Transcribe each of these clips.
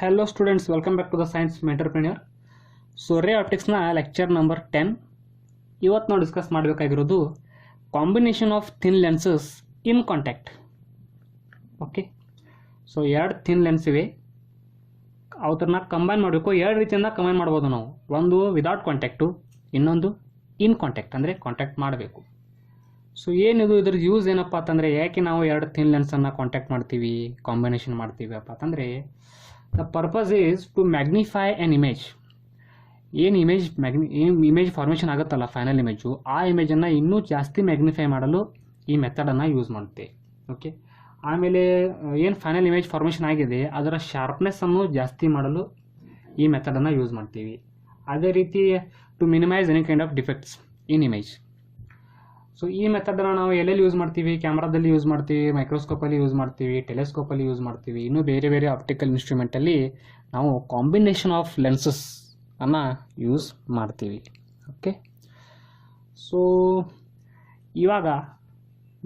Hello students, welcome back to the Science Entrepreneur. So ray optics na lecture number 10. ಇವತ್ತು ನಾವು discuss ಮಾಡಬೇಕಾಗಿರೋದು combination of thin lenses in contact. Okay, so ಎರಡು ಥಿನ್ lens ಇವೆ, ಅವ್ರನ್ನ combine ಮಾಡಬೇಕು. ಎರಡು ರೀತಿಯಿಂದ ಕಂಬೈನ್ ಮಾಡ್ಬೋದು ನಾವು. ಒಂದು ವಿದೌಟ್ ಕಾಂಟ್ಯಾಕ್ಟು, ಇನ್ನೊಂದು ಇನ್ ಕಾಂಟ್ಯಾಕ್ಟ್, ಅಂದರೆ ಕಾಂಟ್ಯಾಕ್ಟ್ ಮಾಡಬೇಕು. ಸೊ ಏನಿದು ಇದ್ರ ಯೂಸ್ ಏನಪ್ಪ ಅಂತಂದರೆ, ಯಾಕೆ ನಾವು ಎರಡು ಥಿನ್ ಲೆನ್ಸನ್ನು ಕಾಂಟ್ಯಾಕ್ಟ್ ಮಾಡ್ತೀವಿ, ಕಾಂಬಿನೇಷನ್ ಮಾಡ್ತೀವಿ ಅಪ್ಪ ಅಂತಂದರೆ, the purpose is to magnify an image. ಏನು ಇಮೇಜ್ ಫಾರ್ಮೇಷನ್ ಆಗುತ್ತಲ್ಲ ಫೈನಲ್ ಇಮೇಜು, ಆ ಇಮೇಜನ್ನು ಇನ್ನೂ ಜಾಸ್ತಿ ಮ್ಯಾಗ್ನಿಫೈ ಮಾಡಲು ಈ ಮೆಥಡನ್ನು ಯೂಸ್ ಮಾಡುತ್ತೆ. ಓಕೆ, ಆಮೇಲೆ ಏನು ಫೈನಲ್ ಇಮೇಜ್ ಫಾರ್ಮೇಷನ್ ಆಗಿದೆ ಅದರ ಶಾರ್ಪ್ನೆಸ್ಸನ್ನು ಜಾಸ್ತಿ ಮಾಡಲು ಈ ಮೆಥಡನ್ನು ಯೂಸ್ ಮಾಡ್ತೀವಿ. ಅದೇ ರೀತಿ to minimize any kind of defects in image. So ಈ ಮೆಥಡನ್ನು ನಾವು ಎಲ್ಲೆಲ್ಲಿ ಯೂಸ್ ಮಾಡ್ತೀವಿ? ಕ್ಯಾಮ್ರಾದಲ್ಲಿ ಯೂಸ್ ಮಾಡ್ತೀವಿ, ಮೈಕ್ರೋಸ್ಕೋಪಲ್ಲಿ ಯೂಸ್ ಮಾಡ್ತೀವಿ, ಟೆಲಿಸ್ಕೋಪಲ್ಲಿ ಯೂಸ್ ಮಾಡ್ತೀವಿ, ಇನ್ನೂ ಬೇರೆ ಬೇರೆ ಆಪ್ಟಿಕಲ್ ಇನ್ಸ್ಟ್ರೂಮೆಂಟಲ್ಲಿ ನಾವು ಕಾಂಬಿನೇಷನ್ ಆಫ್ ಲೆನ್ಸಸ್ ಅನ್ನು ಯೂಸ್ ಮಾಡ್ತೀವಿ. ಓಕೆ, ಸೊ ಇವಾಗ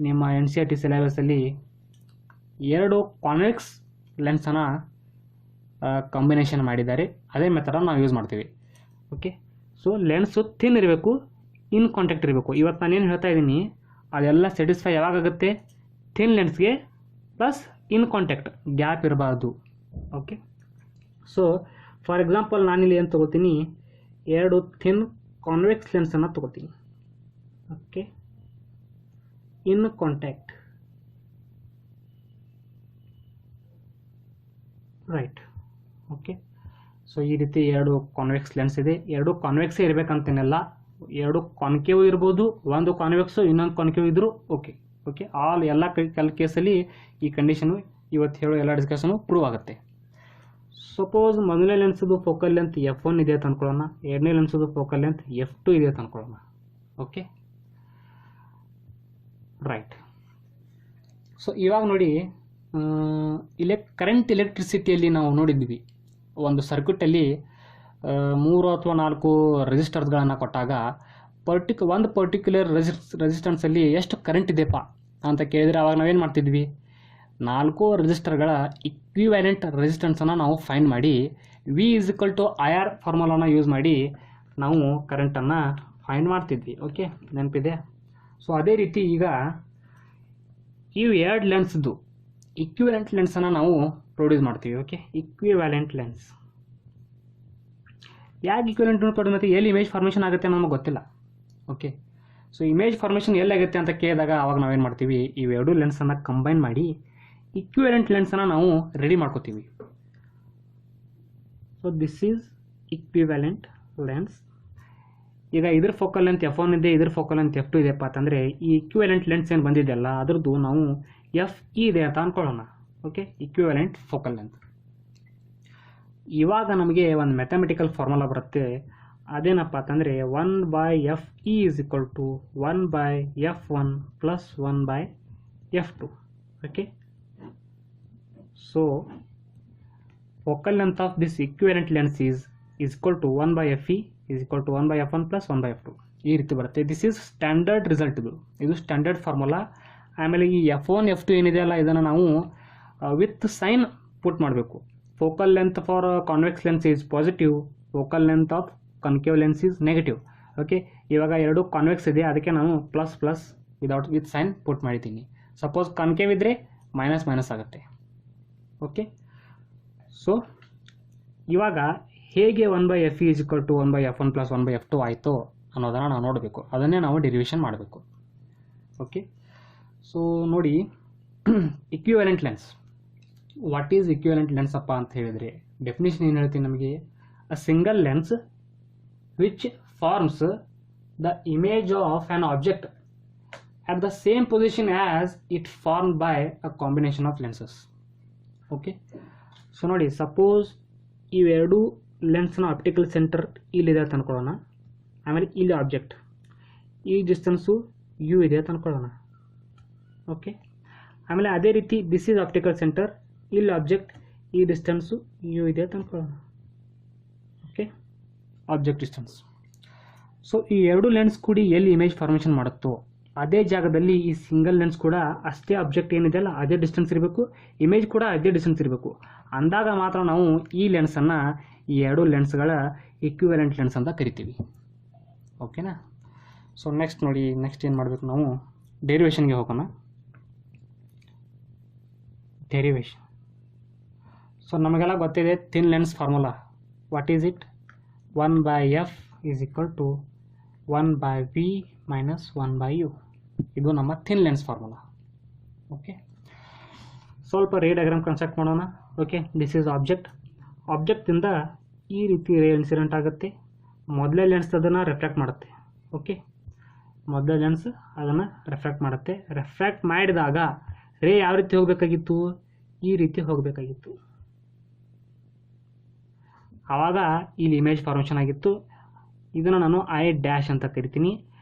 ನಿಮ್ಮ NCERT ಸಿಲೆಬಸಲ್ಲಿ ಎರಡು ಕಾನ್ವೆಕ್ಸ್ ಲೆನ್ಸನ್ನು ಕಾಂಬಿನೇಷನ್ ಮಾಡಿದ್ದಾರೆ. ಅದೇ ಮೆಥಡನ್ನು ನಾವು ಯೂಸ್ ಮಾಡ್ತೀವಿ. ಓಕೆ, ಸೊ ಲೆನ್ಸು ಥಿನ್ ಇರಬೇಕು, ಇನ್ ಕಾಂಟ್ಯಾಕ್ಟ್ ಇರಬೇಕು. ಇವತ್ತು ನಾನೇನು ಹೇಳ್ತಾ ಇದ್ದೀನಿ ಅದೆಲ್ಲ ಸ್ಯಾಟಿಸ್ಫೈ ಯಾವಾಗುತ್ತೆ? ಥಿನ್ ಲೆನ್ಸ್ಗೆ ಪ್ಲಸ್ ಇನ್ ಕಾಂಟ್ಯಾಕ್ಟ್, ಗ್ಯಾಪ್ ಇರಬಾರ್ದು. ಓಕೆ, ಸೊ ಫಾರ್ ಎಕ್ಸಾಂಪಲ್ ನಾನಿಲ್ಲಿ ಏನು ತೊಗೋತೀನಿ, ಎರಡು ಥಿನ್ ಕಾನ್ವೆಕ್ಸ್ ಲೆನ್ಸನ್ನು ತೊಗೋತೀನಿ. Okay, in contact, right. Okay, so ಈ ರೀತಿ ಎರಡು ಕಾನ್ವೆಕ್ಸ್ ಲೆನ್ಸ್ ಇದೆ. ಎರಡು ಕಾನ್ವೆಕ್ಸೇ ಇರಬೇಕಂತೇನೆಲ್ಲ, ಎರಡು ಕಾನ್ಕೇವ್ ಇರ್ಬೋದು, ಒಂದು ಕಾನ್ವೆಕ್ಸು ಇನ್ನೊಂದು ಕಾನ್ಕೇವ್ ಇದ್ದರೂ ಓಕೆ. ಓಕೆ, ಎಲ್ಲ ಕೇಸಲ್ಲಿ ಈ ಕಂಡೀಷನು ಇವತ್ತು ಹೇಳೋ ಎಲ್ಲ ಡಿಸ್ಕಷನು ಪ್ರೂವ್ ಆಗುತ್ತೆ. ಸಪೋಸ್ ಮೊದಲನೇ ಲೆನ್ಸದು ಫೋಕಲ್ ಲೆಂತ್ F1 ಇದೆ ಅಂತ ಅಂದ್ಕೊಳ್ಳೋಣ, ಎರಡನೇ ಲೆನ್ಸದು ಫೋಕಲ್ ಲೆಂತ್ F2 ಇದೆ ಅಂತ ಅಂದ್ಕೊಳ್ಳೋಣ. Okay, right. ಸೊ ಇವಾಗ ನೋಡಿ, ಕರೆಂಟ್ ಎಲೆಕ್ಟ್ರಿಸಿಟಿಯಲ್ಲಿ ನಾವು ನೋಡಿದ್ವಿ, ಒಂದು ಸರ್ಕ್ಯೂಟಲ್ಲಿ 3 ಅಥವಾ 4 ರೆಸಿಸ್ಟರ್ಸ್ಗಳನ್ನು ಕೊಟ್ಟಾಗ ಒಂದು ಪರ್ಟಿಕ್ಯುಲರ್ ರೆಸಿಸ್ಟೆನ್ಸಲ್ಲಿ ಎಷ್ಟು ಕರೆಂಟ್ ಇದೆಯಪ್ಪ ಅಂತ ಕೇಳಿದರೆ ಅವಾಗ ನಾವೇನು ಮಾಡ್ತಿದ್ವಿ? 4 ರೆಸಿಸ್ಟರ್ಗಳ ಇಕ್ವಿವ್ಯಾಲೆಂಟ್ ರೆಸಿಸ್ಟೆನ್ಸನ್ನು ನಾವು ಫೈಂಡ್ ಮಾಡಿ V = IR ಫಾರ್ಮುಲಾನ ಯೂಸ್ ಮಾಡಿ ನಾವು ಕರೆಂಟನ್ನು ಫೈಂಡ್ ಮಾಡ್ತಿದ್ವಿ. ಓಕೆ, ನೆನಪಿದೆ? ಸೊ ಅದೇ ರೀತಿ ಈಗ ಇವು ಎರಡು ಲೆನ್ಸ್ದು ಇಕ್ವಿವ್ಯಾಲೆಂಟ್ ಲೆನ್ಸನ್ನು ನಾವು ಪ್ರೊಡ್ಯೂಸ್ ಮಾಡ್ತೀವಿ. ಓಕೆ, ಇಕ್ವಿವ್ಯಾಲೆಂಟ್ ಲೆನ್ಸ್ ಯಾಕೆ ಇಕ್ವಿವ್ಯಾಲೆಂಟ್ ಪ್ರೊಡ್ಯೂಸ್ ಮಾಡ್ತೀವಿ? ಎಲ್ಲಿ ಇಮೇಜ್ ಫಾರ್ಮೇಷನ್ ಆಗುತ್ತೆ ನಮಗೆ ಗೊತ್ತಿಲ್ಲ. ಓಕೆ, ಸೊ ಇಮೇಜ್ ಫಾರ್ಮೇಷನ್ ಎಲ್ಲಾಗುತ್ತೆ ಅಂತ ಕೇಳಿದಾಗ ಅವಾಗ ನಾವೇನು ಮಾಡ್ತೀವಿ? ಇವೆರಡು ಲೆನ್ಸನ್ನು ಕಂಬೈನ್ ಮಾಡಿ ಇಕ್ವಿವ್ಯಾಲೆಂಟ್ ಲೆನ್ಸನ್ನು ನಾವು ರೆಡಿ ಮಾಡ್ಕೋತೀವಿ. So this is equivalent lens. ಈಗ ಇದ್ರ ಫೋಕಲ್ ಲೆಂತ್ F1 ಇದೆ, ಇದ್ರ ಫೋಕಲ್ ಲೆಂತ್ F2 ಇದೆಪ್ಪ ಅಂತಂದರೆ ಈ ಇಕ್ವಿವ್ಯಾಲೆಂಟ್ ಲೆನ್ಸ್ ಏನು ಬಂದಿದೆಯಲ್ಲ ಅದ್ರದ್ದು ನಾವು FE ಇದೆ ಅಂತ ಅಂದ್ಕೊಳ್ಳೋಣ. Okay, equivalent focal length. ಇವಾಗ ನಮಗೆ ಒಂದು ಮ್ಯಾಥಮೆಟಿಕಲ್ ಫಾರ್ಮುಲಾ ಬರುತ್ತೆ. ಅದೇನಪ್ಪ ಅಂತಂದರೆ 1/FE = 1/F1 + 1/F2. Okay, so focal length of this equivalent lens is equal to 1/FE = 1/F1 + 1/F2. ಈ ರೀತಿ ಬರುತ್ತೆ. This is standard result. ಇದು ಸ್ಟ್ಯಾಂಡರ್ಡ್ ಫಾರ್ಮುಲಾ. ಆಮೇಲೆ ಈ F1 F2 ಏನಿದೆಯಲ್ಲ ಇದನ್ನು ನಾವು ವಿತ್ ಸೈನ್ ಪುಟ್ ಮಾಡಬೇಕು. Focal length for convex lens is positive, focal length of concave lens is negative. Okay, ಇವಾಗ ಎರಡು ಕಾನ್ವೆಕ್ಸ್ ಇದೆ, ಅದಕ್ಕೆ ನಾನು ಪ್ಲಸ್ ವಿತ್ ಸೈನ್ ಪುಟ್ ಮಾಡಿದ್ದೀನಿ. ಸಪೋಸ್ ಕನ್ಕೇವ್ ಇದ್ದರೆ ಮೈನಸ್ ಆಗುತ್ತೆ. ಓಕೆ, ಸೊ ಇವಾಗ ಹೇಗೆ 1/FE = 1/F1 + 1/F2 ಆಯಿತು ಅನ್ನೋದನ್ನು ನಾವು ನೋಡಬೇಕು. ಅದನ್ನೇ ನಾವು ಡೆರಿವೇಷನ್ ಮಾಡಬೇಕು. ಓಕೆ, ಸೊ ನೋಡಿ, equivalent lens. What is equivalent lens ಅಪ್ಪ ಅಂತ ಹೇಳಿದರೆ ಡೆಫಿನೇಷನ್ ಏನು ಹೇಳ್ತೀನಿ ನಮಗೆ? A single lens which forms the image of an object at the same position as it formed by a combination of lenses. Okay, so ನೋಡಿ, suppose ಇವೆರಡು ಲೆನ್ಸ್ನ optical centre ಇಲ್ಲಿದೆ ಅಂತ ಅಂದ್ಕೊಳ್ಳೋಣ. ಆಮೇಲೆ ಇಲ್ಲಿ ಆಬ್ಜೆಕ್ಟ್, ಈ ಡಿಸ್ಟೆನ್ಸು U ಇದೆ ಅಂತ ಅಂದ್ಕೊಳ್ಳೋಣ. ಓಕೆ, ಆಮೇಲೆ ಅದೇ ರೀತಿ ದಿಸ್ ಈಸ್ ಆಪ್ಟಿಕಲ್ ಸೆಂಟರ್, ಇಲ್ಲಿ ಆಬ್ಜೆಕ್ಟ್, ಈ ಡಿಸ್ಟೆನ್ಸು U ಇದೆ ಅಂತ ಅಂದ್ಕೊಳ್ಳೋಣ. Okay, object distance. ಸೊ ಈ ಎರಡು ಲೆನ್ಸ್ ಕೂಡಿ ಎಲ್ಲಿ ಇಮೇಜ್ ಫಾರ್ಮೇಷನ್ ಮಾಡುತ್ತೋ ಅದೇ ಜಾಗದಲ್ಲಿ ಈ ಸಿಂಗಲ್ ಲೆನ್ಸ್ ಕೂಡ ಅಷ್ಟೇ ಆಬ್ಜೆಕ್ಟ್ ಏನಿದೆಯಲ್ಲ ಅದೇ ಡಿಸ್ಟೆನ್ಸ್ ಇರಬೇಕು, ಇಮೇಜ್ ಕೂಡ ಅದೇ ಡಿಸ್ಟೆನ್ಸ್ ಇರಬೇಕು. ಅಂದಾಗ ಮಾತ್ರ ನಾವು ಈ ಲೆನ್ಸನ್ನು, ಈ ಎರಡು ಲೆನ್ಸ್ಗಳ ಇಕ್ವಿವೆಲೆಂಟ್ ಲೆನ್ಸ್ ಅಂತ ಕರಿತೀವಿ. ಓಕೆನಾ? ಸೊ ನೆಕ್ಸ್ಟ್ ನೋಡಿ, ನೆಕ್ಸ್ಟ್ ಏನು ಮಾಡಬೇಕು ನಾವು, ಡೆರಿವೇಷನ್ಗೆ ಹೋಗೋಣ. ಡೆರಿವೇಷನ್. ಸೊ ನಮಗೆಲ್ಲ ಗೊತ್ತಿದೆ thin lens formula. What is it? 1/f is equal to 1/v minus 1/u. ಇದು ನಮ್ಮ ಥಿನ್ ಲೆನ್ಸ್ ಫಾರ್ಮುಲಾ. ಓಕೆ, ಸ್ವಲ್ಪ ರೇ ಡಯಾಗ್ರಾಮ್ ಕನ್ಸ್ಟ್ರಕ್ಟ್ ಮಾಡೋಣ. Okay, this is object. ಆಬ್ಜೆಕ್ಟಿಂದ ಈ ರೀತಿ ರೇ ಇನ್ಸಿಡೆಂಟ್ ಆಗುತ್ತೆ. ಮೊದಲೇ ಲೆನ್ಸ್ ಅದನ್ನು ರಿಫ್ಲೆಕ್ಟ್ ಮಾಡುತ್ತೆ. ಓಕೆ, ಮೊದಲೇ ಲೆನ್ಸ್ ಅದನ್ನು ರಿಫ್ಲೆಕ್ಟ್ ಮಾಡುತ್ತೆ. ರಿಫ್ಲೆಕ್ಟ್ ಮಾಡಿದಾಗ ರೇ ಯಾವ ರೀತಿ ಹೋಗಬೇಕಾಗಿತ್ತು? ಈ ರೀತಿ ಹೋಗಬೇಕಾಗಿತ್ತು. ಆವಾಗ ಇಲ್ಲಿ ಇಮೇಜ್ ಫಾರ್ಮೇಷನ್ ಆಗಿತ್ತು. ಇದನ್ನು ನಾನು ಐ ಡ್ಯಾಶ್ ಅಂತ ಕರಿತೀನಿ.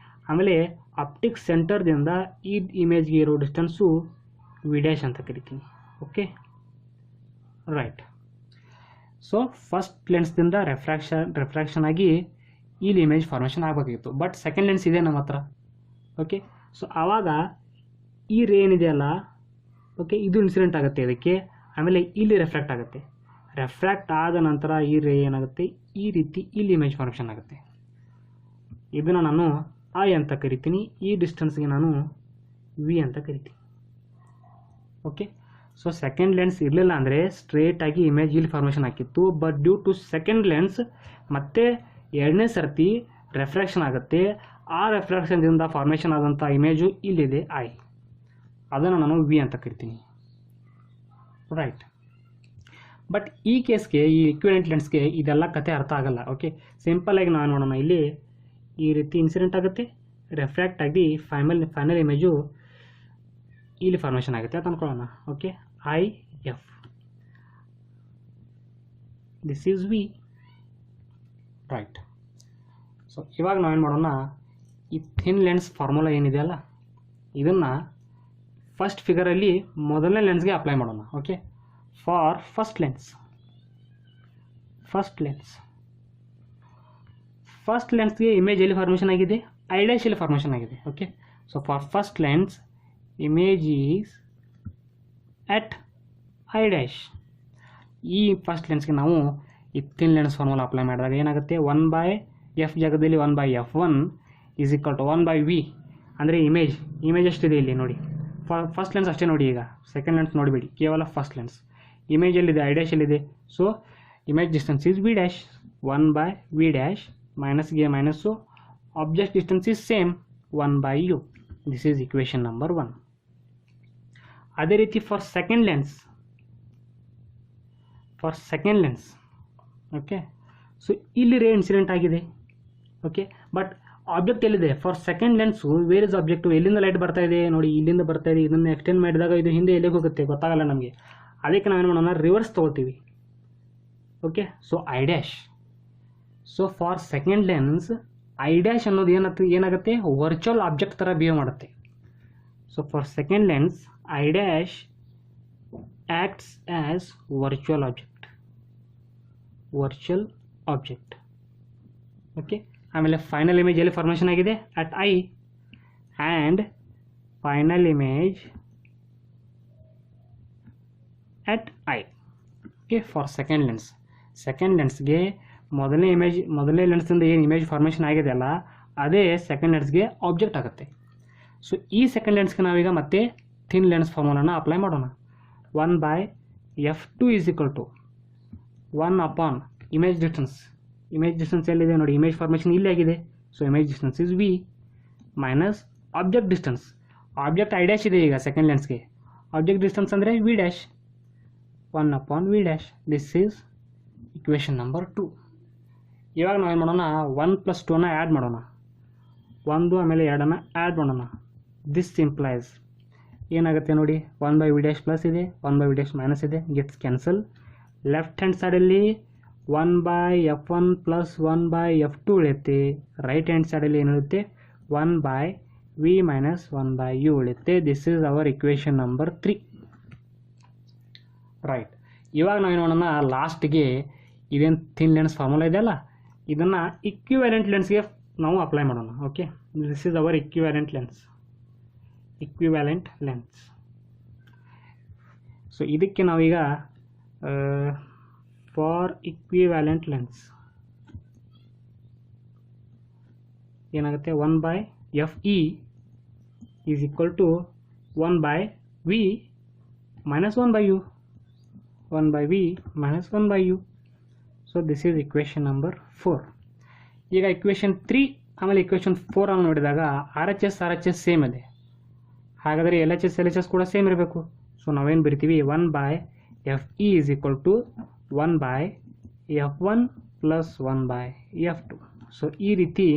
ಆಮೇಲೆ ಆಪ್ಟಿಕ್ ಸೆಂಟರ್ದಿಂದ ಈ ಇಮೇಜ್ಗೆ ಇರೋ ಡಿಸ್ಟೆನ್ಸು ವಿ ಡ್ಯಾಶ್ ಅಂತ ಕರಿತೀನಿ. Okay, right. ಸೊ ಫಸ್ಟ್ ಲೆನ್ಸ್ದಿಂದ ರಿಫ್ರಾಕ್ಷನ್ ಆಗಿ ಇಲ್ಲಿ ಇಮೇಜ್ ಫಾರ್ಮೇಷನ್ ಆಗಬೇಕಾಗಿತ್ತು. ಬಟ್ ಸೆಕೆಂಡ್ ಲೆನ್ಸ್ ಇದೆ ನಮ್ಮ ಹತ್ರ. ಓಕೆ, ಸೊ ಆವಾಗ ಈ ರೇ ಏನಿದೆಯಲ್ಲ, ಓಕೆ, ಇದು ಇನ್ಸಿಡೆಂಟ್ ಆಗುತ್ತೆ ಇದಕ್ಕೆ. ಆಮೇಲೆ ಇಲ್ಲಿ ರಿಫ್ರಾಕ್ಟ್ ಆಗುತ್ತೆ. ರಿಫ್ರಾಕ್ಟ್ ಆದ ನಂತರ ಈ ರೇ ಏನಾಗುತ್ತೆ, ಈ ರೀತಿ ಇಲ್ಲಿ ಇಮೇಜ್ ಫಾರ್ಮೇಷನ್ ಆಗುತ್ತೆ. ಇದನ್ನು ನಾನು ಐ ಅಂತ ಕರಿತೀನಿ. ಈ ಡಿಸ್ಟೆನ್ಸ್ಗೆ ನಾನು ವಿ ಅಂತ ಕರಿತೀನಿ. ಓಕೆ, ಸೊ ಸೆಕೆಂಡ್ ಲೆನ್ಸ್ ಇರಲಿಲ್ಲ ಅಂದರೆ ಸ್ಟ್ರೇಟಾಗಿ ಇಮೇಜ್ ಇಲ್ಲಿ ಫಾರ್ಮೇಷನ್ ಆಗಿತ್ತು. But due to second lens ಮತ್ತೆ ಎರಡನೇ ಸರ್ತಿ ರೆಫ್ರಾಕ್ಷನ್ ಆಗುತ್ತೆ. ಆ ರೆಫ್ರಾಕ್ಷನ್ದಿಂದ ಫಾರ್ಮೇಷನ್ ಆದಂಥ ಇಮೇಜು ಇಲ್ಲಿದೆ ಐ. ಅದನ್ನು ನಾನು ವಿ ಅಂತ ಕರಿತೀನಿ. ರೈಟ್. ಬಟ್ ಈ ಕೇಸ್ಗೆ, ಈ ಇಕ್ವಿವೆಲೆಂಟ್ ಲೆನ್ಸ್ಗೆ ಇದೆಲ್ಲ ಕತೆ ಅರ್ಥ ಆಗಲ್ಲ. ಓಕೆ, ಸಿಂಪಲಾಗಿ ನಾವು ನೋಡೋಣ. ಇಲ್ಲಿ ಈ ರೀತಿ ಇನ್ಸಿಡೆಂಟ್ ಆಗುತ್ತೆ, ರಿಫ್ರಾಕ್ಟ್ ಆಗಿ ಫೈನಲ್ ಇಮೇಜು ಇಲ್ಲಿ ಫಾರ್ಮೇಷನ್ ಆಗುತ್ತೆ ಅಂತ ಅಂದ್ಕೊಳ್ಳೋಣ. Okay, I F, this is V. Right. So ಇವಾಗ ನಾವೇನು ಮಾಡೋಣ, ಈ ಥಿನ್ ಲೆನ್ಸ್ ಫಾರ್ಮುಲಾ ಏನಿದೆಯಲ್ಲ ಇದನ್ನು ಫಸ್ಟ್ ಫಿಗರಲ್ಲಿ ಮೊದಲನೇ ಲೆನ್ಸ್ಗೆ ಅಪ್ಲೈ ಮಾಡೋಣ. ಓಕೆ, ಫಾರ್ ಫಸ್ಟ್ ಲೆನ್ಸ್ಗೆ ಇಮೇಜ್ ಎಲ್ಲಿ ಫಾರ್ಮೇಷನ್ ಆಗಿದೆ? ಐ ಡ್ಯಾಶ್ ಇಲ್ಲಿ ಫಾರ್ಮೇಷನ್ ಆಗಿದೆ. Okay, so for first lens image is at I dash. ಈ ಫಸ್ಟ್ ಲೆನ್ಸ್ಗೆ ನಾವು ಈ ಥಿನ್ ಲೆನ್ಸ್ ಫಾರ್ಮುಲಾ ಅಪ್ಲೈ ಮಾಡಿದಾಗ ಏನಾಗುತ್ತೆ? 1/f ಜಾಗದಲ್ಲಿ 1/f1 is equal to 1/v. ಅಂದರೆ ಇಮೇಜ್ ಎಷ್ಟಿದೆ ಇಲ್ಲಿ ನೋಡಿ. ಫಸ್ಟ್ ಲೆನ್ಸ್ ಅಷ್ಟೇ ನೋಡಿ. ಈಗ ಸೆಕೆಂಡ್ ಲೆನ್ಸ್ ನೋಡಿಬಿಡಿ, ಕೇವಲ ಫಸ್ಟ್ ಲೆನ್ಸ್. ಇಮೇಜ್ ಎಲ್ಲಿದೆ? ಐ ಡ್ಯಾಶ್ ಎಲ್ಲಿದೆ? So image distance is V dash. 1/v dash ಮೈನಸ್ಗೆ minus, object distance is same 1/u. This is equation number 1. ಅದೇ ರೀತಿ for second lens, okay, so ಇಲ್ಲಿ ರೇ ಇನ್ಸಿಡೆಂಟ್ ಆಗಿದೆ. Okay, but object ಎಲ್ಲಿದೆ? For second lens where is object? ಎಲ್ಲಿಂದ light ಬರ್ತಾ ಇದೆ ನೋಡಿ, ಇಲ್ಲಿಂದ ಬರ್ತಾ ಇದೆ. ಇದನ್ನು ಎಕ್ಸ್ಟೆಂಡ್ ಮಾಡಿದಾಗ ಇದು ಹಿಂದೆ ಎಲ್ಲಿಗೆ ಹೋಗುತ್ತೆ ಗೊತ್ತಾಗಲ್ಲ ನಮಗೆ. ಅದಕ್ಕೆ ನಾವೇನು ಮಾಡೋಣ, ರಿವರ್ಸ್ ತೊಗೊಳ್ತೀವಿ. Okay, so I dash. So for second lens I dash ಅನ್ನೋದು ಏನಾಗುತ್ತೆ? ವರ್ಚುವಲ್ ಆಬ್ಜೆಕ್ಟ್ ಥರ ಬಿಹೇವ್ ಮಾಡುತ್ತೆ. So for second lens I dash acts as virtual object. Okay, ಆಮೇಲೆ ಫೈನಲ್ ಇಮೇಜ್ ಎಲ್ಲಿ ಫಾರ್ಮೇಷನ್ ಆಗಿದೆ? At I. And final image at I. Okay, for second ಲೆನ್ಸ್ಗೆ ಮೊದಲನೇ ಲೆನ್ಸ್ನಿಂದ ಏನು ಇಮೇಜ್ ಫಾರ್ಮೇಷನ್ ಆಗಿದೆಯಲ್ಲ ಅದೇ ಸೆಕೆಂಡ್ ಲೆನ್ಸ್ಗೆ ಆಬ್ಜೆಕ್ಟ್ ಆಗುತ್ತೆ. ಸೊ ಈ ಸೆಕೆಂಡ್ ಲೆನ್ಸ್ಗೆ ನಾವೀಗ ಮತ್ತೆ ಥಿನ್ ಲೆನ್ಸ್ ಫಾರ್ಮುಲಾನ ಅಪ್ಲೈ ಮಾಡೋಣ. 1/f2 is equal to 1 image distance ಎಲ್ಲಿದೆ ನೋಡಿ? ಇಮೇಜ್ ಫಾರ್ಮೇಷನ್ ಇಲ್ಲಿ ಆಗಿದೆ. So image distance is v minus object distance. Object I dash ಇದೆ ಈಗ ಸೆಕೆಂಡ್ ಲೆನ್ಸ್ಗೆ. ಆಬ್ಜೆಕ್ಟ್ ಡಿಸ್ಟೆನ್ಸ್ ಅಂದರೆ v dash. 1/v dash. This is equation number 2. ಇವಾಗ ನಾವೇನು ಮಾಡೋಣ, 1 + 2ನ ಆ್ಯಡ್ ಮಾಡೋಣ. 1 ಆಮೇಲೆ 2ನ್ನು ಆ್ಯಡ್ ಮಾಡೋಣ. ದಿಸ್ ಇಂಪ್ಲೈಸ್ ಏನಾಗುತ್ತೆ ನೋಡಿ, 1/v ಡ್ಯಾಶ್ ಪ್ಲಸ್ ಇದೆ, 1/v ಡ್ಯಾಶ್ ಮೈನಸ್ ಇದೆ, ಗೆಟ್ಸ್ ಕ್ಯಾನ್ಸಲ್. ಲೆಫ್ಟ್ ಹ್ಯಾಂಡ್ ಸೈಡಲ್ಲಿ 1/f1 ಪ್ಲಸ್ 1/f2 ಉಳಿಯುತ್ತೆ. ರೈಟ್ ಹ್ಯಾಂಡ್ ಸೈಡಲ್ಲಿ ಏನಿರುತ್ತೆ? 1/v ಮೈನಸ್ 1/u ಉಳಿಯುತ್ತೆ. This is hour equation number 3. Right. ಇವಾಗ ನಾವೇನು ಮಾಡೋಣ, ಲಾಸ್ಟ್ಗೆ ಇದೇನು ಥಿನ್ ಲೆನ್ಸ್ ಫಾರ್ಮುಲಾ ಇದೆಯಲ್ಲ ಇದನ್ನು ಇಕ್ವಿವೆಲೆಂಟ್ ಲೆನ್ಸ್ಗೆ ನಾವು ಅಪ್ಲೈ ಮಾಡೋಣ. Okay, this is our equivalent lens. Equivalent lens. So ಇದಕ್ಕೆ ನಾವೀಗ ಫಾರ್ ಇಕ್ವಿವ್ಯಾಲೆಂಟ್ ಲೆನ್ಸ್ ಏನಾಗುತ್ತೆ, 1/FE is equal to 1/V minus 1/U, 1/V minus 1/U. So this is equation number 4. ಈಗ equation 3 ಆಮೇಲೆ equation 4 ಅನ್ನು ನೋಡಿದಾಗ RHS same ಇದೆ, ಹಾಗಾದರೆ LHS ಕೂಡ ಸೇಮ್ ಇರಬೇಕು. ಸೊ ನಾವೇನು ಬರಿತೀವಿ, 1/FE is equal to 1/F1 plus 1/F2. So ಈ ರೀತಿ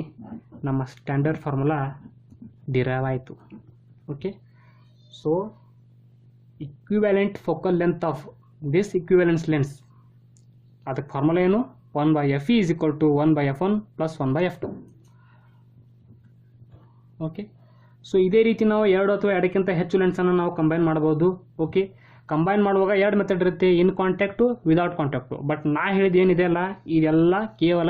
ನಮ್ಮ ಸ್ಟ್ಯಾಂಡರ್ಡ್ ಫಾರ್ಮುಲಾ ಡಿರೈವ್ ಆಯಿತು. Okay, so equivalent focal length of this equivalence lens, ಅದಕ್ಕೆ ಫಾರ್ಮುಲಾ ಏನು, 1/FE is equal to 1/F1 plus 1/F2. Okay, so ಇದೇ ರೀತಿ ನಾವು 2 ಅಥವಾ 2ಕ್ಕಿಂತ ಹೆಚ್ಚು ಲೆನ್ಸನ್ನು ನಾವು ಕಂಬೈನ್ ಮಾಡ್ಬೋದು. ಓಕೆ, ಕಂಬೈನ್ ಮಾಡುವಾಗ 2 ಮೆಥಡ್ ಇರುತ್ತೆ, ಇನ್ ಕಾಂಟ್ಯಾಕ್ಟು, ವಿದೌಟ್ ಕಾಂಟ್ಯಾಕ್ಟು. ಬಟ್ ನಾ ಹೇಳಿದ ಏನಿದೆ ಅಲ್ಲ, ಇದೆಲ್ಲ ಕೇವಲ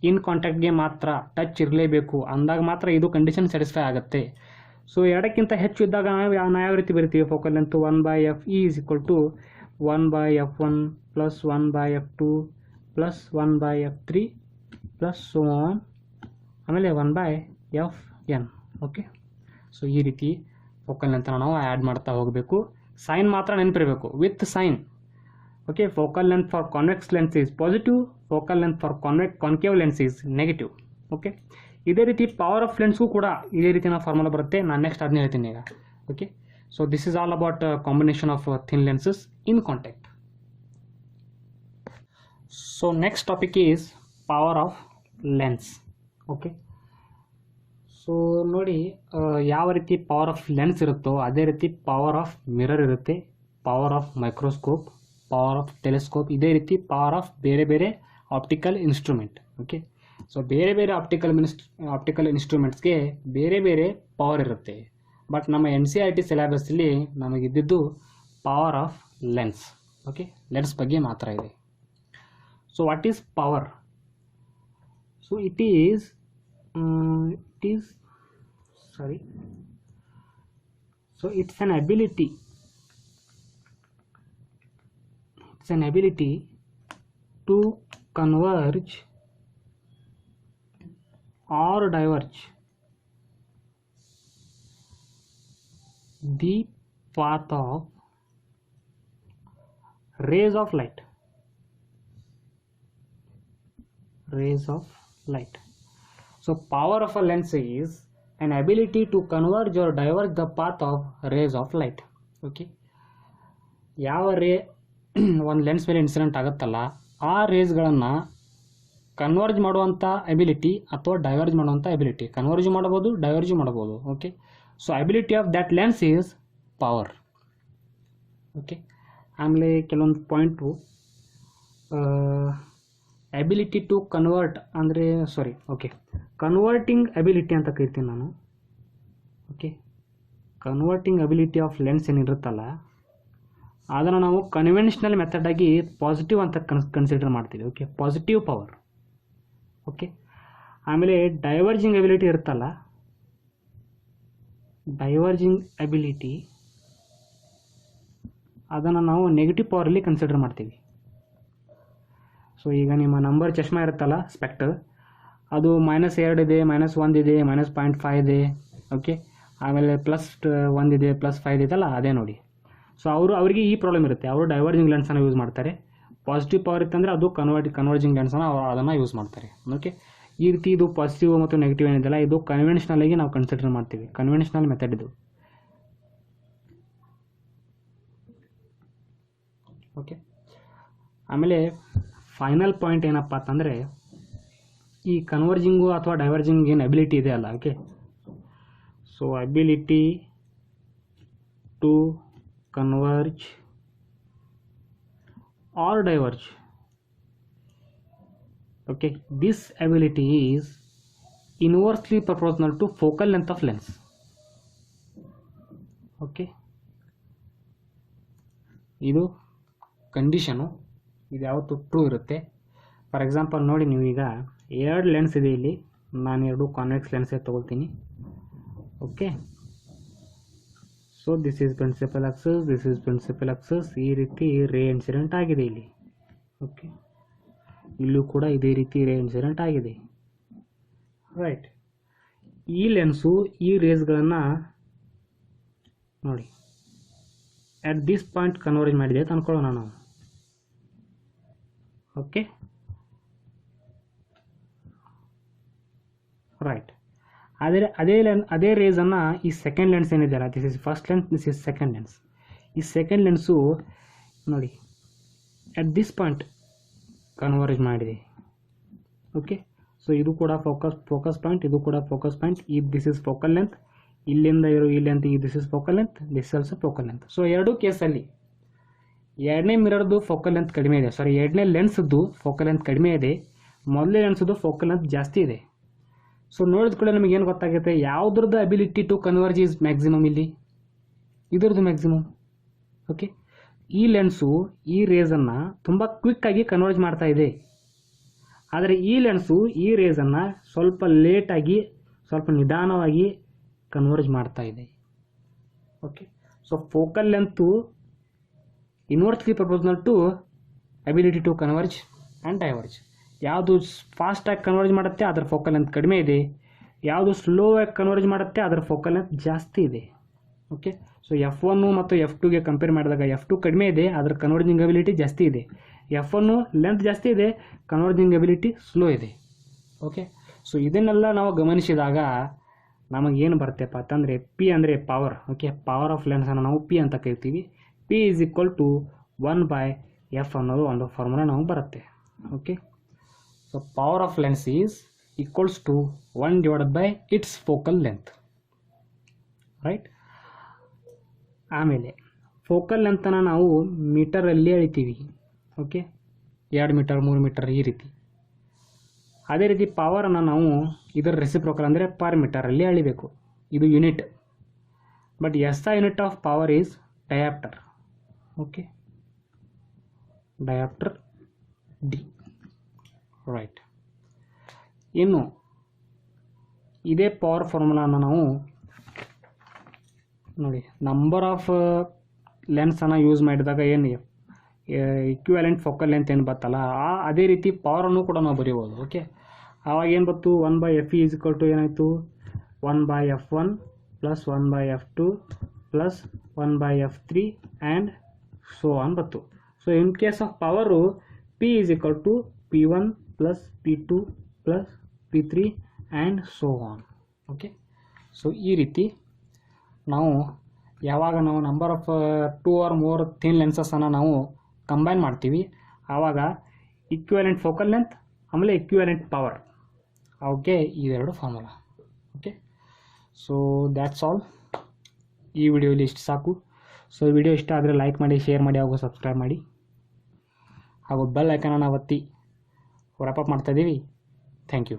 ಇನ್ ಕಾಂಟ್ಯಾಕ್ಟ್ಗೆ ಮಾತ್ರ, ಟಚ್ ಇರಲೇಬೇಕು ಅಂದಾಗ ಮಾತ್ರ ಇದು ಕಂಡೀಷನ್ ಸ್ಯಾಟಿಸ್ಫೈ ಆಗುತ್ತೆ. ಸೊ 2ಕ್ಕಿಂತ ಹೆಚ್ಚು ಇದ್ದಾಗ ನಾವು ಯಾವ ರೀತಿ ಬರಿತೀವಿ, focal length 1/FE is equal to 1/F1 plus 1/F2 plus 1/F3 plus so on, ಆಮೇಲೆ 1/FN. ಓಕೆ, ಸೊ ಈ ರೀತಿ ಫೋಕಲ್ ಲೆಂತನ್ನು ನಾವು ಆ್ಯಡ್ ಮಾಡ್ತಾ ಹೋಗಬೇಕು. ಸೈನ್ ಮಾತ್ರ ನೆನಪಿರಬೇಕು, with sign. Okay, focal length for convex lens is positive, focal length for concave lens is negative. Okay, ಇದೇ ರೀತಿ ಪವರ್ ಆಫ್ ಲೆನ್ಸ್ಗೂ ಕೂಡ ಇದೇ ರೀತಿ ನಾವು ಫಾರ್ಮುಲಾ ಬರುತ್ತೆ. ನಾನು ನೆಕ್ಸ್ಟ್ ಅದನ್ನ ಹೇಳ್ತೀನಿ ಈಗ. Okay, so this is all about combination of thin lenses in contact. So next topic is power of lens. Okay, so ನೋಡಿ, ಯಾವ ರೀತಿ ಪವರ್ ಆಫ್ ಲೆನ್ಸ್ ಇರುತ್ತೋ ಅದೇ ರೀತಿ ಪವರ್ ಆಫ್ ಮಿರರ್ ಇರುತ್ತೆ, power of microscope, power of telescope, ಇದೇ ರೀತಿ power of ಬೇರೆ ಬೇರೆ ಆಪ್ಟಿಕಲ್ ಇನ್ಸ್ಟ್ರೂಮೆಂಟ್. ಓಕೆ, ಸೊ ಬೇರೆ ಬೇರೆ ಆಪ್ಟಿಕಲ್ ಇನ್ಸ್ಟ್ರೂಮೆಂಟ್ಸ್ಗೆ ಬೇರೆ ಬೇರೆ ಪವರ್ ಇರುತ್ತೆ. ಬಟ್ ನಮ್ಮ NCERT ಸಿಲೆಬಸ್ಸಲ್ಲಿ ನಮಗಿದ್ದಿದ್ದು power of lens. Okay, lens ಬಗ್ಗೆ ಮಾತ್ರ ಇದೆ. So what is power? So it is so it's an ability to converge or diverge the path of rays of light. So power of a lens is an ability to converge or diverge the path of rays of light. Okay, ಯಾವ ರೇ ಒಂದು lens ಮೇಲೆ incident ಆಗುತ್ತಲ್ಲ, ಆ ರೇಸ್ಗಳನ್ನು converge ಮಾಡುವಂಥ ability ಅಥವಾ diverge ಮಾಡುವಂಥ ಎಬಿಲಿಟಿ, ಕನ್ವರ್ಜ್ ಮಾಡ್ಬೋದು, ಡೈವರ್ಜ್ ಮಾಡ್ಬೋದು. Okay, so ability of that lens is power. Okay, ಆಮೇಲೆ ಕೆಲವೊಂದು ಪಾಯಿಂಟು, ಎಬಿಲಿಟಿ ಟು ಕನ್ವರ್ಟ್ ಅಂದರೆ ಕನ್ವರ್ಟಿಂಗ್ ಎಬಿಲಿಟಿ ಅಂತ ಕರಿತೀನಿ ನಾನು. Okay, converting ability of lens ಏನಿರುತ್ತಲ್ಲ ಅದನ್ನು ನಾವು ಕನ್ವೆನ್ಷನಲ್ ಮೆಥಡಾಗಿ ಪಾಸಿಟಿವ್ ಅಂತ ಕನ್ಸಿಡರ್ ಮಾಡ್ತೀವಿ. Okay, positive power. ಓಕೆ, ಆಮೇಲೆ ಡೈವರ್ಜಿಂಗ್ ಎಬಿಲಿಟಿ ಇರುತ್ತಲ್ಲ, ಡೈವರ್ಜಿಂಗ್ ಎಬಿಲಿಟಿ ಅದನ್ನು ನಾವು ನೆಗೆಟಿವ್ ಪವರಲ್ಲಿ ಕನ್ಸಿಡರ್ ಮಾಡ್ತೀವಿ. ಸೊ ಈಗ ನಿಮ್ಮ ನಂಬರ್ ಚಶ್ಮಾ ಇರುತ್ತಲ್ಲ, ಸ್ಪೆಕ್ಟರ್, ಅದು -2 ಇದೆ, -1 ಇದೆ, -0.5 ಇದೆ. ಓಕೆ, ಆಮೇಲೆ +1 ಇದೆ, +5 ಇದೆಲ್ಲ ಅದೇ ನೋಡಿ. ಸೊ ಅವರಿಗೆ ಈ ಪ್ರಾಬ್ಲಮ್ ಇರುತ್ತೆ, ಅವರು ಡೈವರ್ಜಿಂಗ್ ಲೆನ್ಸನ್ನು ಯೂಸ್ ಮಾಡ್ತಾರೆ. ಪಾಸಿಟಿವ್ ಪವರ್ ಇತ್ತಂದರೆ ಅದು ಕನ್ವರ್ಜಿಂಗ್ ಲೆನ್ಸನ್ನು ಅದನ್ನು ಯೂಸ್ ಮಾಡ್ತಾರೆ. ಓಕೆ, ಈ ರೀತಿ ಇದು ಪಾಸಿಟಿವ್ ಮತ್ತು ನೆಗೆಟಿವ್ ಏನಿದೆಯಲ್ಲ, ಇದು ಕನ್ವೆನ್ಷನಲಾಗಿ ನಾವು ಕನ್ಸಿಡರ್ ಮಾಡ್ತೀವಿ, ಕನ್ವೆನ್ಷನಲ್ ಮೆಥಡ್ ಇದು. ಓಕೆ, ಆಮೇಲೆ ಫೈನಲ್ ಪಾಯಿಂಟ್ ಏನಪ್ಪ ಅಂತಂದರೆ, ಈ ಕನ್ವರ್ಜಿಂಗು ಅಥವಾ ಡೈವರ್ಜಿಂಗ್ ಏನು ಎಬಿಲಿಟಿ ಇದೆ ಅಲ್ಲ. Okay, so ability to converge or diverge. Okay, this ability is inversely proportional to focal length of lens. Okay, ಇದು ಕಂಡೀಷನು, ಇದು ಯಾವತ್ತು ಟ್ರೂ ಇರುತ್ತೆ. ಫಾರ್ ಎಕ್ಸಾಂಪಲ್ ನೋಡಿ, ನೀವು ಈಗ 2 ಲೆನ್ಸ್ ಇದೆ ಇಲ್ಲಿ, ನಾನು 2 ಕಾನ್ವೆಕ್ಸ್ ಲೆನ್ಸೇ ತೊಗೊಳ್ತೀನಿ. Okay, so this is principal axis, this is principal axis. ಈ ರೀತಿ ರೇ ಇನ್ಸಿಡೆಂಟ್ ಆಗಿದೆ ಇಲ್ಲಿ. ಓಕೆ, ಇಲ್ಲೂ ಕೂಡ ಇದೇ ರೀತಿ ರೇ ಇನ್ಸಿಡೆಂಟ್ ಆಗಿದೆ. ರೈಟ್, ಈ ಲೆನ್ಸು ಈ ರೇಸ್ಗಳನ್ನು ನೋಡಿ ಅಟ್ ದಿಸ್ ಪಾಯಿಂಟ್ ಕನ್ವರ್ಜ್ ಮಾಡಿದೆ ಅಂತ ಅನ್ಕೊಳ್ಳೋಣ ನಾವು. Okay, right. ಅದೇ ರೇಸನ್ನು ಈ ಸೆಕೆಂಡ್ ಲೆನ್ಸ್ ಏನಿದೆಯಲ್ಲ, this is first lens, this is second lens. ಈ ಸೆಕೆಂಡ್ ಲೆನ್ಸು ನೋಡಿ ಅಟ್ ದಿಸ್ ಪಾಯಿಂಟ್ ಕನ್ವರ್ಜ್ ಮಾಡಿದೆ. ಓಕೆ, ಸೊ ಇದು ಕೂಡ ಫೋಕಸ್ ಪಾಯಿಂಟ್, ಇದು ಕೂಡ ಫೋಕಸ್ ಪಾಯಿಂಟ್. ಈ ದಿಸ್ ಇಸ್ ಫೋಕಲ್ ಲೆಂತ್, ಇಲ್ಲಿಂದ ಇರೋ ಈ ಲೆಂತ್, ಈ this is focal length, this also focal length. So ಎರಡೂ ಕೇಸಲ್ಲಿ ಎರಡನೇ ಮಿರರ್ದು ಫೋಕಲ್ ಲೆಂತ್ ಕಡಿಮೆ ಇದೆ, ಸಾರಿ ಎರಡನೇ ಲೆನ್ಸ್ದು ಫೋಕಲ್ ಲೆಂತ್ ಕಡಿಮೆ ಇದೆ, ಮೊದಲನೇ ಲೆನ್ಸ್ದು ಫೋಕಲ್ ಲೆಂತ್ ಜಾಸ್ತಿ ಇದೆ. ಸೊ ನೋಡಿದ ಕೂಡ ನಮಗೇನು ಗೊತ್ತಾಗುತ್ತೆ, ಯಾವುದ್ರದ್ದು ability to converge is maximum ಇಲ್ಲಿ, ಇದ್ರದ್ದು ಮ್ಯಾಕ್ಸಿಮಮ್. ಓಕೆ, ಈ ಲೆನ್ಸು ಈ ರೇಸನ್ನು ತುಂಬ ಕ್ವಿಕ್ಕಾಗಿ ಕನ್ವರ್ಜ್ ಮಾಡ್ತಾ ಇದೆ, ಆದರೆ ಈ ಲೆನ್ಸು ಈ ರೇಸನ್ನು ಸ್ವಲ್ಪ ಲೇಟಾಗಿ, ಸ್ವಲ್ಪ ನಿಧಾನವಾಗಿ ಕನ್ವರ್ಜ್ ಮಾಡ್ತಾ ಇದೆ. Okay, so focal length inversely proportional to ability to converge and diverge. ಯಾವುದು ಫಾಸ್ಟಾಗಿ ಕನ್ವರ್ಜ್ ಮಾಡುತ್ತೆ ಅದರ ಫೋಕಲ್ ಲೆಂತ್ ಕಡಿಮೆ ಇದೆ, ಯಾವುದು ಸ್ಲೋ ಆಗಿ ಕನ್ವರ್ಜ್ ಮಾಡುತ್ತೆ ಅದರ ಫೋಕಲ್ ಲೆಂತ್ ಜಾಸ್ತಿ ಇದೆ. ಓಕೆ, ಸೊ F1 ಮತ್ತು F2ಗೆ ಕಂಪೇರ್ ಮಾಡಿದಾಗ F2 ಕಡಿಮೆ ಇದೆ, ಅದರ ಕನ್ವರ್ಜಿಂಗ್ ಅಬಿಲಿಟಿ ಜಾಸ್ತಿ ಇದೆ. F1 ಲೆಂತ್ ಜಾಸ್ತಿ ಇದೆ, ಕನ್ವರ್ಜಿಂಗ್ ಅಬಿಲಿಟಿ ಸ್ಲೋ ಇದೆ. ಓಕೆ, ಸೊ ಇದನ್ನೆಲ್ಲ ನಾವು ಗಮನಿಸಿದಾಗ ನಮಗೇನು ಬರುತ್ತೆಪ್ಪ ಅಂತಂದರೆ P ಅಂದರೆ ಪವರ್. ಓಕೆ, ಪವರ್ ಆಫ್ ಲೆನ್ಸನ್ನು ನಾವು P ಅಂತ ಕರಿತೀವಿ. P is equal to 1/F ಅನ್ನೋದು ಒಂದು ಫಾರ್ಮುಲಾ ನಮಗೆ ಬರುತ್ತೆ. Okay, so power of lens is equals to 1 divided by its focal length. Right, ಆಮೇಲೆ ಫೋಕಲ್ ಲೆಂತನ್ನು ನಾವು ಮೀಟರಲ್ಲಿ ಅಳಿತೀವಿ. ಓಕೆ, 2 ಮೀಟರ್ 3 ಮೀಟರ್ ಈ ರೀತಿ. ಅದೇ ರೀತಿ ಪವರನ್ನು ನಾವು ಇದರ ರೆಸಿಪ್ರೋಕಲ್ ಅಂದರೆ ಪರ್ ಮೀಟರಲ್ಲಿ ಅಳಿಬೇಕು, ಇದು unit. But SI unit of power is dioptre. Okay, dioptre D. Right, ಇನ್ನು ಇದೇ ಪವರ್ ಫಾರ್ಮುಲಾನ ನಾವು ನೋಡಿ ನಂಬರ್ ಆಫ್ ಲೆನ್ಸನ್ನು ಯೂಸ್ ಮಾಡಿದಾಗ ಏನು ಇಕ್ವಿವೆಲೆಂಟ್ ಫೋಕಲ್ ಲೆಂತ್ ಏನು ಬರ್ತಲ್ಲ, ಅದೇ ರೀತಿ ಪವರನ್ನು ಕೂಡ ನಾವು ಬರೀಬೋದು. ಓಕೆ, ಆವಾಗ ಏನು ಬಂತು, 1/F ಈಸ್ ಈಕ್ವಲ್ ಟು ಏನಾಯಿತು, 1/F1 plus 1/F2 plus 1/F3 and so on ಬಂತು. So in case of power P is equal to P1 plus P2 plus P3 and so on. Okay, so ಈ ರೀತಿ ನಾವು ಯಾವಾಗ ನಾವು number of 2 or more thin ಲೆನ್ಸಸ್ಸನ್ನು ನಾವು combine ಮಾಡ್ತೀವಿ, ಆವಾಗ ಇಕ್ವಿವೆಲೆಂಟ್ ಫೋಕಲ್ ಲೆಂತ್ ಆಮೇಲೆ ಇಕ್ವಿವೆಲೆಂಟ್ ಪವರ್, ಅವಕ್ಕೆ ಇವೆರಡು formula. Okay, so that's all. ಈ ವಿಡಿಯೋಲಿ ಇಷ್ಟು ಸಾಕು. ಸೊ ವಿಡಿಯೋ ಇಷ್ಟ ಆದರೆ ಲೈಕ್ ಮಾಡಿ, ಶೇರ್ ಮಾಡಿ, ಹಾಗೂ ಸಬ್ಸ್ಕ್ರೈಬ್ ಮಾಡಿ, ಹಾಗೂ ಬೆಲ್ ಐಕನನ್ನು ಒತ್ತಿ ವ್ರಾಪ್ ಅಪ್ ಮಾಡ್ತಾಯಿದ್ದೀವಿ. Thank you.